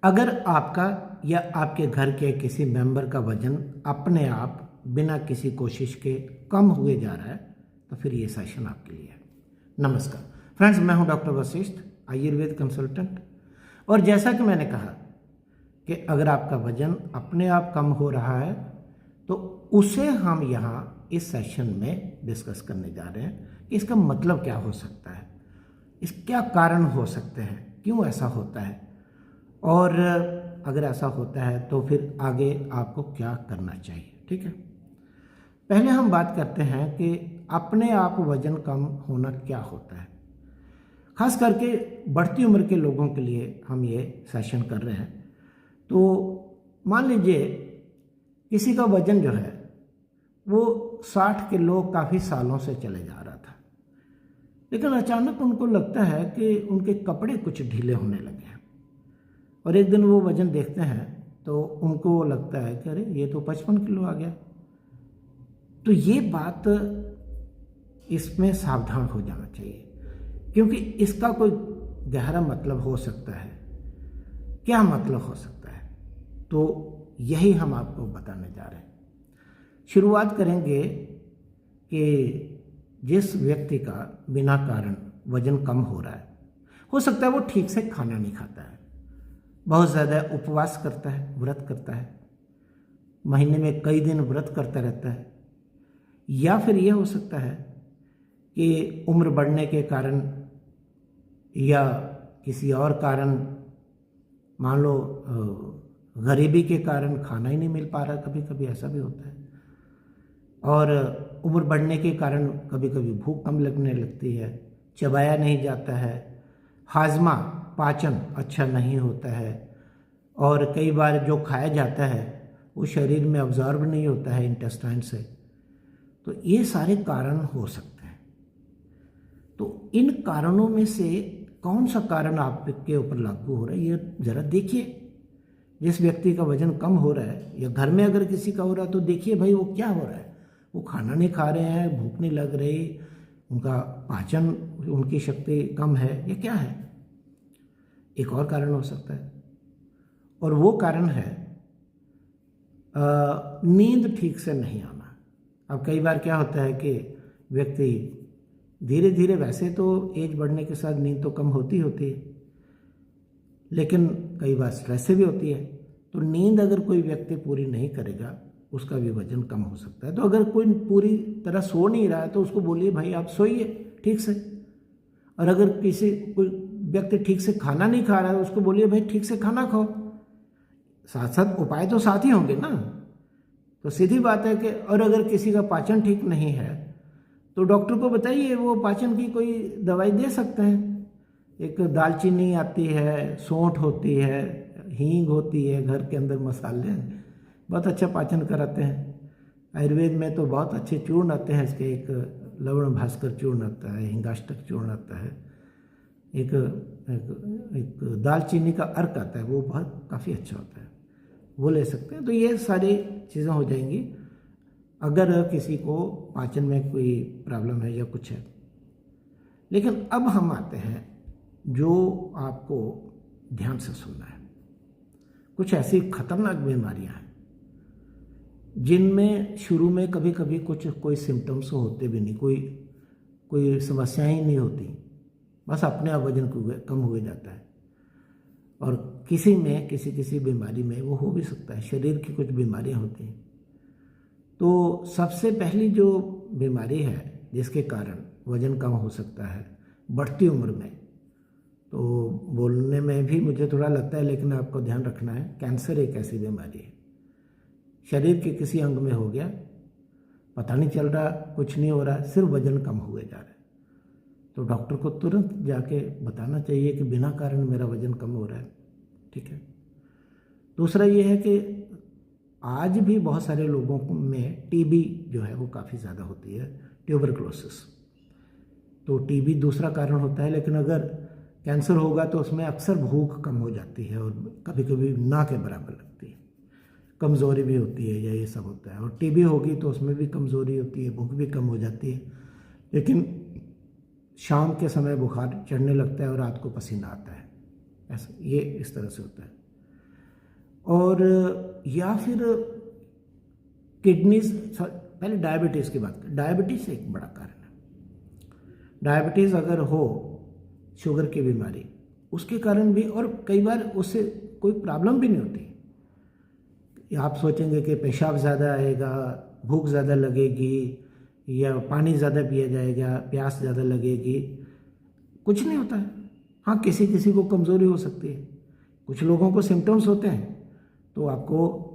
अगर आपका या आपके घर के किसी मेंबर का वजन अपने आप बिना किसी कोशिश के कम हुए जा रहा है तो फिर ये सेशन आपके लिए है। नमस्कार फ्रेंड्स, मैं हूं डॉक्टर वशिष्ठ, आयुर्वेद कंसल्टेंट। और जैसा कि मैंने कहा कि अगर आपका वजन अपने आप कम हो रहा है तो उसे हम यहाँ इस सेशन में डिस्कस करने जा रहे हैं कि इसका मतलब क्या हो सकता है, इस क्या कारण हो सकते हैं, क्यों ऐसा होता है, और अगर ऐसा होता है तो फिर आगे आपको क्या करना चाहिए। ठीक है, पहले हम बात करते हैं कि अपने आप वजन कम होना क्या होता है। खास करके बढ़ती उम्र के लोगों के लिए हम ये सेशन कर रहे हैं। तो मान लीजिए किसी का वजन जो है वो 60 किलो काफ़ी सालों से चले जा रहा था, लेकिन अचानक उनको लगता है कि उनके कपड़े कुछ ढीले होने लगे हैं और एक दिन वो वजन देखते हैं तो उनको लगता है कि अरे ये तो 55 किलो आ गया। तो ये बात, इसमें सावधान हो जाना चाहिए क्योंकि इसका कोई गहरा मतलब हो सकता है। क्या मतलब हो सकता है, तो यही हम आपको बताने जा रहे हैं। शुरुआत करेंगे कि जिस व्यक्ति का बिना कारण वजन कम हो रहा है, हो सकता है वो ठीक से खाना नहीं खाता है, बहुत ज़्यादा उपवास करता है, व्रत करता है, महीने में कई दिन व्रत करता रहता है, या फिर ये हो सकता है कि उम्र बढ़ने के कारण या किसी और कारण, मान लो गरीबी के कारण खाना ही नहीं मिल पा रहा, कभी कभी ऐसा भी होता है। और उम्र बढ़ने के कारण कभी कभी भूख कम लगने लगती है, चबाया नहीं जाता है, हाजमा पाचन अच्छा नहीं होता है, और कई बार जो खाया जाता है वो शरीर में अब्जॉर्ब नहीं होता है इंटेस्टाइन से। तो ये सारे कारण हो सकते हैं। तो इन कारणों में से कौन सा कारण आपके ऊपर लागू हो रहा है, ये ज़रा देखिए। जिस व्यक्ति का वजन कम हो रहा है या घर में अगर किसी का हो रहा है तो देखिए भाई वो क्या हो रहा है। वो खाना नहीं खा रहे हैं, भूख नहीं लग रही, उनका पाचन, उनकी शक्ति कम है, ये क्या है। एक और कारण हो सकता है और वो कारण है नींद ठीक से नहीं आना। अब कई बार क्या होता है कि व्यक्ति धीरे धीरे, वैसे तो एज बढ़ने के साथ नींद तो कम होती होती है, लेकिन कई बार स्ट्रेस से भी होती है। तो नींद अगर कोई व्यक्ति पूरी नहीं करेगा उसका भी वजन कम हो सकता है। तो अगर कोई पूरी तरह सो नहीं रहा है तो उसको बोलिए भाई आप सोइए ठीक से। और अगर कोई व्यक्ति ठीक से खाना नहीं खा रहा है उसको बोलिए भाई ठीक से खाना खाओ। साथ साथ उपाय तो साथ ही होंगे ना। तो सीधी बात है कि, और अगर किसी का पाचन ठीक नहीं है तो डॉक्टर को बताइए, वो पाचन की कोई दवाई दे सकते हैं। एक दालचीनी आती है, सौंठ होती है, हींग होती है, घर के अंदर मसाले बहुत अच्छा पाचन कराते हैं। आयुर्वेद में तो बहुत अच्छे चूर्ण आते हैं इसके, एक लवण भास्कर चूर्ण आता है, हिंगाष्टक चूर्ण आता है, एक दालचीनी का अर्क आता है, वो बहुत काफ़ी अच्छा होता है, वो ले सकते हैं। तो ये सारी चीज़ें हो जाएंगी अगर किसी को पाचन में कोई प्रॉब्लम है या कुछ है। लेकिन अब हम आते हैं जो आपको ध्यान से सुनना है। कुछ ऐसी खतरनाक बीमारियां हैं जिनमें शुरू में कभी कभी कोई सिम्टम्स होते भी नहीं, कोई समस्याएं ही नहीं होती, बस अपने आप वजन कम हुए जाता है। और किसी में किसी बीमारी में वो हो भी सकता है, शरीर की कुछ बीमारियां होती हैं। तो सबसे पहली जो बीमारी है जिसके कारण वजन कम हो सकता है बढ़ती उम्र में, तो बोलने में भी मुझे थोड़ा लगता है लेकिन आपको ध्यान रखना है, कैंसर एक ऐसी बीमारी है। शरीर के किसी अंग में हो गया, पता नहीं चल रहा, कुछ नहीं हो रहा, सिर्फ वजन कम हुए जा रहा है। तो डॉक्टर को तुरंत जाके बताना चाहिए कि बिना कारण मेरा वजन कम हो रहा है। ठीक है। दूसरा ये है कि आज भी बहुत सारे लोगों में टीबी जो है वो काफ़ी ज़्यादा होती है, ट्यूबरक्लोसिस। तो टीबी दूसरा कारण होता है, लेकिन अगर कैंसर होगा तो उसमें अक्सर भूख कम हो जाती है और कभी कभी ना के बराबर लगती है, कमज़ोरी भी होती है, या ये सब होता है। और टीबी होगी तो उसमें भी कमज़ोरी होती है, भूख भी कम हो जाती है, लेकिन शाम के समय बुखार चढ़ने लगता है और रात को पसीना आता है, ऐसा ये इस तरह से होता है। और या फिर किडनीज, पहले डायबिटीज़ की बात करें। डायबिटीज़ एक बड़ा कारण है। डायबिटीज़ अगर हो, शुगर की बीमारी, उसके कारण भी, और कई बार उससे कोई प्रॉब्लम भी नहीं होती। आप सोचेंगे कि पेशाब ज़्यादा आएगा, भूख ज़्यादा लगेगी, या पानी ज़्यादा पिया जाएगा, प्यास ज़्यादा लगेगी। कुछ नहीं होता है। हाँ, किसी किसी को कमज़ोरी हो सकती है, कुछ लोगों को सिम्टम्स होते हैं। तो आपको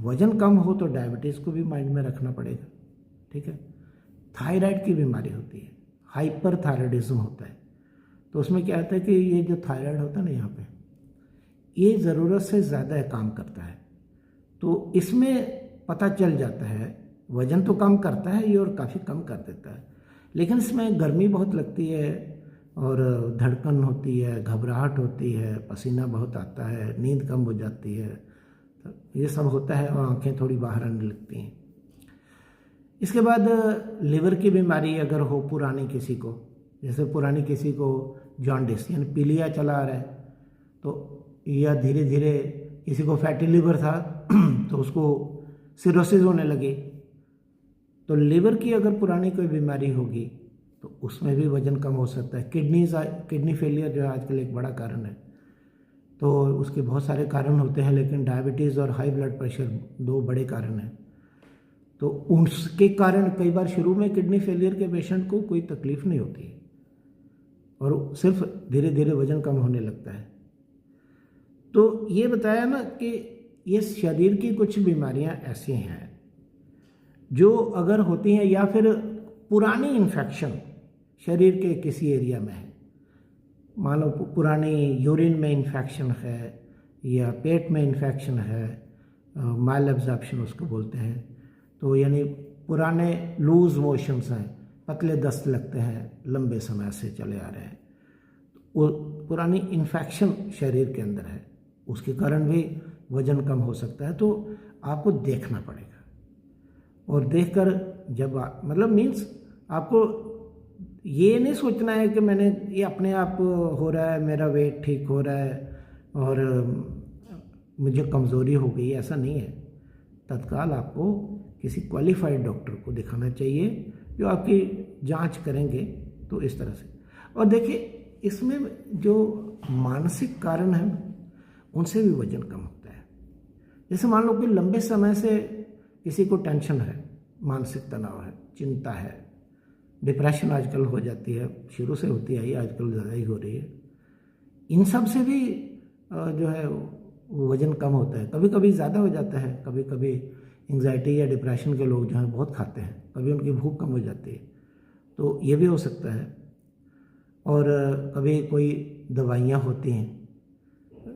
वज़न कम हो तो डायबिटीज़ को भी माइंड में रखना पड़ेगा, ठीक है। थायराइड की बीमारी होती है, हाइपरथायराइडिज्म होता है। तो उसमें क्या होता है कि ये जो थायराइड होता है ना, यहाँ पे ये ज़रूरत से ज़्यादा काम करता है। तो इसमें पता चल जाता है, वज़न तो कम करता है ये और काफ़ी कम कर देता है, लेकिन इसमें गर्मी बहुत लगती है और धड़कन होती है, घबराहट होती है, पसीना बहुत आता है, नींद कम हो जाती है, तो ये सब होता है और आंखें थोड़ी बाहर आने लगती हैं। इसके बाद लिवर की बीमारी अगर हो पुरानी किसी को, जैसे पुरानी किसी को जॉन्डिस यानी पीलिया चला आ रहा है, तो या धीरे धीरे किसी को फैटी लिवर था तो उसको सिरोसिस होने लगी। तो लिवर की अगर पुरानी कोई बीमारी होगी तो उसमें भी वज़न कम हो सकता है। किडनी फेलियर जो है आजकल एक बड़ा कारण है। तो उसके बहुत सारे कारण होते हैं, लेकिन डायबिटीज़ और हाई ब्लड प्रेशर दो बड़े कारण हैं। तो उसके कारण कई बार शुरू में किडनी फेलियर के पेशेंट को कोई तकलीफ नहीं होती और सिर्फ धीरे धीरे वज़न कम होने लगता है। तो ये बताया ना कि ये शरीर की कुछ बीमारियां ऐसी हैं जो अगर होती हैं, या फिर पुरानी इन्फेक्शन शरीर के किसी एरिया में है, मान लो पुरानी यूरिन में इन्फेक्शन है या पेट में इन्फेक्शन है, माइल एब्जॉर्प्शन उसको बोलते हैं। तो यानी पुराने लूज मोशंस हैं, पतले दस्त लगते हैं, लंबे समय से चले आ रहे हैं, वो पुरानी इन्फेक्शन शरीर के अंदर है, उसके कारण भी वज़न कम हो सकता है। तो आपको देखना पड़ेगा और देखकर जब मतलब मीन्स आपको ये नहीं सोचना है कि मैंने ये अपने आप हो रहा है, मेरा वेट ठीक हो रहा है और मुझे कमज़ोरी हो गई, ऐसा नहीं है। तत्काल आपको किसी क्वालिफाइड डॉक्टर को दिखाना चाहिए जो आपकी जांच करेंगे। तो इस तरह से, और देखिए इसमें जो मानसिक कारण हैं उनसे भी वज़न कम होता है। जैसे मान लो कि लंबे समय से किसी को टेंशन है, मानसिक तनाव है, चिंता है, डिप्रेशन आजकल हो जाती है, शुरू से होती आई, आजकल ज़्यादा ही हो रही है। इन सब से भी जो है वज़न कम होता है। कभी कभी ज़्यादा हो जाता है, कभी कभी एंग्जाइटी या डिप्रेशन के लोग जो हैं बहुत खाते हैं, कभी उनकी भूख कम हो जाती है, तो ये भी हो सकता है। और कभी कोई दवाइयाँ होती हैं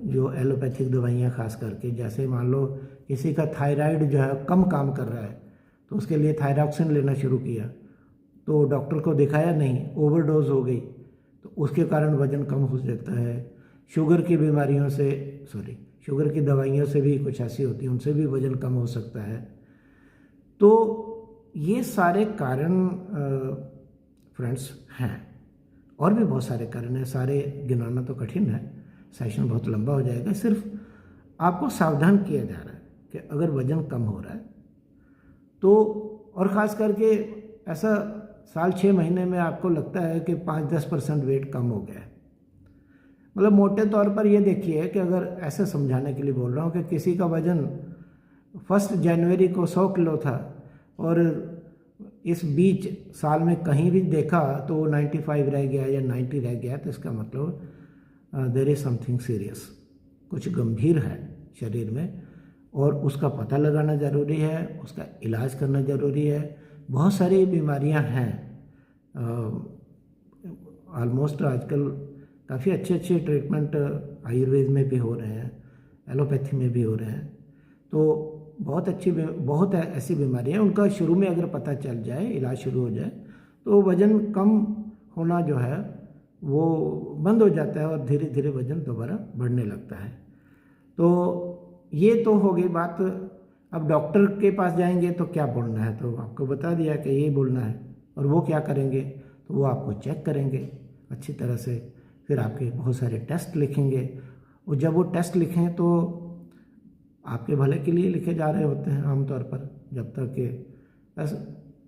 जो एलोपैथिक दवाइयाँ खास करके, जैसे मान लो किसी का थायराइड जो है कम काम कर रहा है तो उसके लिए थायरॉक्सिन लेना शुरू किया, तो डॉक्टर को दिखाया नहीं, ओवरडोज हो गई, तो उसके कारण वज़न कम हो जाता है। शुगर की बीमारियों से शुगर की दवाइयों से भी कुछ ऐसी होती है, उनसे भी वज़न कम हो सकता है। तो ये सारे कारण फ्रेंड्स हैं, और भी बहुत सारे कारण हैं, सारे गिनाना तो कठिन है, सेशन बहुत लंबा हो जाएगा। सिर्फ आपको सावधान किया जा रहा है कि अगर वज़न कम हो रहा है तो, और ख़ास करके ऐसा साल 6 महीने में आपको लगता है कि 5-10% वेट कम हो गया है, मतलब मोटे तौर पर ये देखिए कि अगर ऐसे समझाने के लिए बोल रहा हूँ कि किसी का वज़न 1 जनवरी को 100 किलो था और इस बीच साल में कहीं भी देखा तो वो 95 रह गया या 90 रह गया, तो इसका मतलब देयर इज़ समथिंग सीरियस, कुछ गंभीर है शरीर में, और उसका पता लगाना ज़रूरी है, उसका इलाज करना ज़रूरी है। बहुत सारी बीमारियां हैं, ऑलमोस्ट आजकल काफ़ी अच्छे अच्छे ट्रीटमेंट आयुर्वेद में भी हो रहे हैं, एलोपैथी में भी हो रहे हैं। तो बहुत ऐसी बीमारियां, उनका शुरू में अगर पता चल जाए, इलाज शुरू हो जाए, तो वज़न कम होना जो है वो बंद हो जाता है और धीरे धीरे वज़न दोबारा बढ़ने लगता है। तो ये तो हो गई बात। अब डॉक्टर के पास जाएंगे तो क्या बोलना है, तो आपको बता दिया कि ये बोलना है, और वो क्या करेंगे, तो वो आपको चेक करेंगे अच्छी तरह से, फिर आपके बहुत सारे टेस्ट लिखेंगे, और जब वो टेस्ट लिखें तो आपके भले के लिए लिखे जा रहे होते हैं आमतौर पर। जब तक कि ऐसा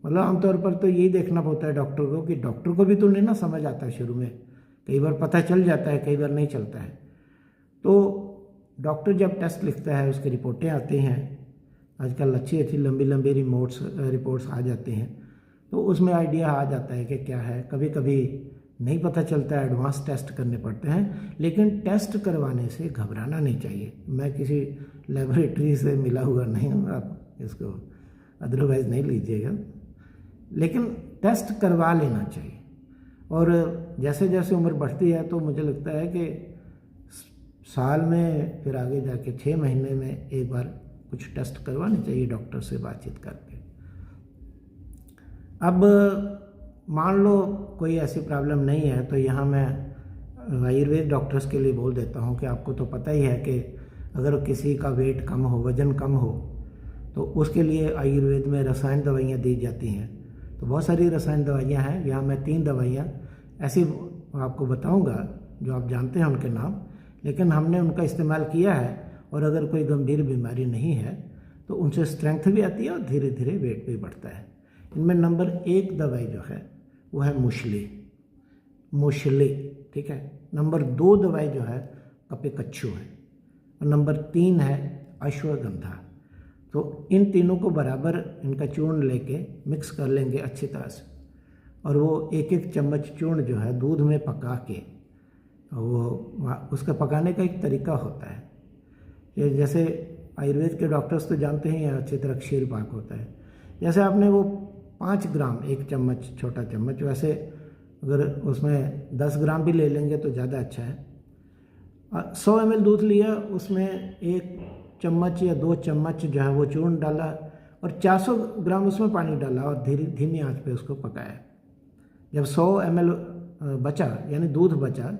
मतलब आमतौर पर तो यही देखना होता है डॉक्टर को कि डॉक्टर को भी तो नहीं ना समझ आता है शुरू में, कई बार पता चल जाता है, कई बार नहीं चलता है। तो डॉक्टर जब टेस्ट लिखता है उसकी रिपोर्टें आती हैं, आजकल अच्छी अच्छी लंबी लंबी रिपोर्ट्स आ जाती हैं, तो उसमें आइडिया आ जाता है कि क्या है। कभी कभी नहीं पता चलता है, एडवांस टेस्ट करने पड़ते हैं, लेकिन टेस्ट करवाने से घबराना नहीं चाहिए। मैं किसी लेबोरेटरी से मिला हुआ नहीं हूँ, आप इसको अदरवाइज़ नहीं लीजिएगा, लेकिन टेस्ट करवा लेना चाहिए। और जैसे जैसे उम्र बढ़ती है तो मुझे लगता है कि साल में, फिर आगे जाके 6 महीने में एक बार कुछ टेस्ट करवाने चाहिए डॉक्टर से बातचीत करके। अब मान लो कोई ऐसी प्रॉब्लम नहीं है, तो यहाँ मैं आयुर्वेद डॉक्टर्स के लिए बोल देता हूँ कि आपको तो पता ही है कि अगर किसी का वेट कम हो, वज़न कम हो, तो उसके लिए आयुर्वेद में रसायन दवाइयाँ दी जाती हैं। तो बहुत सारी रसायन दवाइयाँ हैं, यहाँ मैं 3 दवाइयाँ ऐसी आपको बताऊँगा जो आप जानते हैं उनके नाम, लेकिन हमने उनका इस्तेमाल किया है। और अगर कोई गंभीर बीमारी नहीं है तो उनसे स्ट्रेंथ भी आती है और धीरे धीरे वेट भी बढ़ता है। इनमें नंबर 1 दवाई जो है वो है मूसली, ठीक है। नंबर 2 दवाई जो है कपिकच्छु है, और नंबर 3 है अश्वगंधा। तो इन तीनों को बराबर इनका चूर्ण लेके मिक्स कर लेंगे अच्छी तरह से, और वो 1-1 चम्मच चूर्ण जो है दूध में पका के, वो उसका पकाने का एक तरीका होता है। ये जैसे आयुर्वेद के डॉक्टर्स तो जानते ही हैं अच्छी तरह क्षीर पाक होता है। जैसे आपने वो 5 ग्राम, 1 चम्मच, छोटा चम्मच, वैसे अगर उसमें 10 ग्राम भी ले लेंगे तो ज़्यादा अच्छा है। 100 ml दूध लिया, उसमें 1 चम्मच या 2 चम्मच जो है वो चूर्ण डाला, और 400 ग्राम उसमें पानी डाला, और धीमी आंच पे उसको पकाया। जब 100 ml बचा, यानी दूध बचा,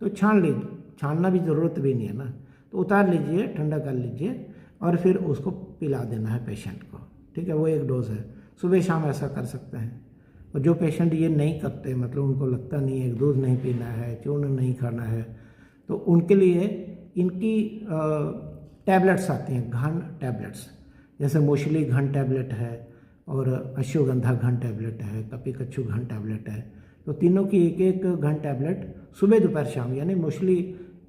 तो छान लीजिए। छानना भी ज़रूरत भी नहीं है ना, तो उतार लीजिए, ठंडा कर लीजिए, और फिर उसको पिला देना है पेशेंट को, ठीक है। वो 1 डोज है, सुबह शाम ऐसा कर सकते हैं। और जो पेशेंट ये नहीं करते, मतलब उनको लगता नहीं है, दूध नहीं पीना है, चूर्ण नहीं खाना है, तो उनके लिए इनकी टैबलेट्स आती हैं, घन टैबलेट्स। जैसे मूसली घन टैबलेट है, और अश्वगंधा घन टैबलेट है, कपिकच्छु घन टैबलेट है। तो तीनों की 1-1 घन टैबलेट सुबह दोपहर शाम, यानी मूसली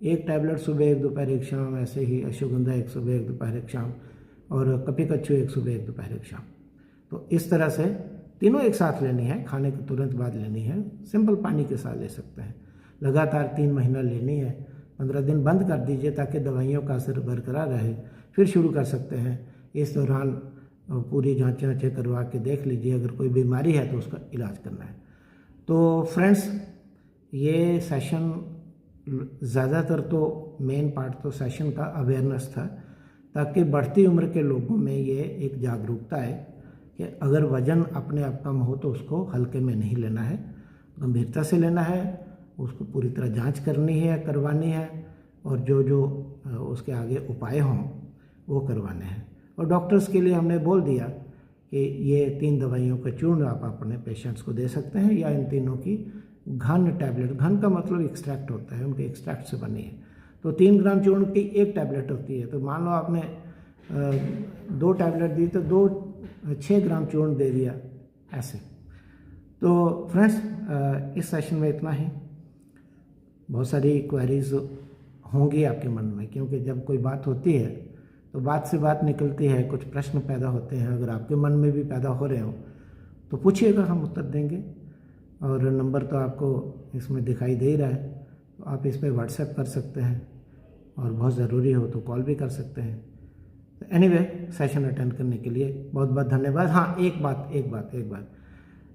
1 टैबलेट सुबह, 1 दोपहर 1 शाम, ऐसे ही अश्वगंधा 1 सुबह 1 दोपहर 1 शाम, और कपिकच्छु 1 सुबह 1 दोपहर 1 शाम। तो इस तरह से तीनों एक साथ लेनी है, खाने के तुरंत बाद लेनी है, सिंपल पानी के साथ ले सकते हैं। लगातार 3 महीना लेनी है। 15 दिन बंद कर दीजिए ताकि दवाइयों का असर बरकरार रहे, फिर शुरू कर सकते हैं। इस दौरान पूरी जाँचें वाँचें करवा के देख लीजिए, अगर कोई बीमारी है तो उसका इलाज करना है। तो फ्रेंड्स, ये सेशन ज़्यादातर तो मेन पार्ट तो सेशन का अवेयरनेस था, ताकि बढ़ती उम्र के लोगों में ये एक जागरूकता है कि अगर वज़न अपने आप कम हो तो उसको हल्के में नहीं लेना है, गंभीरता से लेना है, उसको पूरी तरह जांच करनी है, करवानी है, और जो जो उसके आगे उपाय हों वो करवाने हैं। और डॉक्टर्स के लिए हमने बोल दिया कि ये 3 दवाइयों का चूर्ण आप अपने पेशेंट्स को दे सकते हैं, या इन तीनों की घन टैबलेट, घन का मतलब एक्सट्रैक्ट होता है, उनके एक्सट्रैक्ट से बनी है। तो 3 ग्राम चूर्ण की 1 टैबलेट होती है। तो मान लो आपने 2 टैबलेट दी तो 6 ग्राम चूर्ण दे दिया, ऐसे। तो फ्रेंड्स, इस सेशन में इतना ही। बहुत सारी क्वेरीज होंगी आपके मन में, क्योंकि जब कोई बात होती है तो बात से बात निकलती है, कुछ प्रश्न पैदा होते हैं। अगर आपके मन में भी पैदा हो रहे हो तो पूछिएगा, हम उत्तर देंगे। और नंबर तो आपको इसमें दिखाई दे ही रहा है, तो आप इस पर व्हाट्सएप कर सकते हैं, और बहुत ज़रूरी हो तो कॉल भी कर सकते हैं। तो एनीवे, सेशन अटेंड करने के लिए बहुत बहुत धन्यवाद। हाँ, एक बात,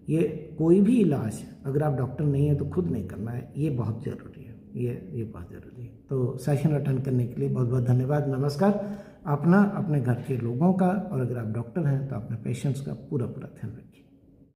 ये कोई भी इलाज अगर आप डॉक्टर नहीं है तो खुद नहीं करना है, ये बहुत ज़रूरी है, ये बहुत ज़रूरी है। तो सेशन अटेंड करने के लिए बहुत बहुत धन्यवाद। नमस्कार। अपना, अपने घर के लोगों का, और अगर आप डॉक्टर हैं तो अपने पेशेंट्स का पूरा ध्यान रखिए।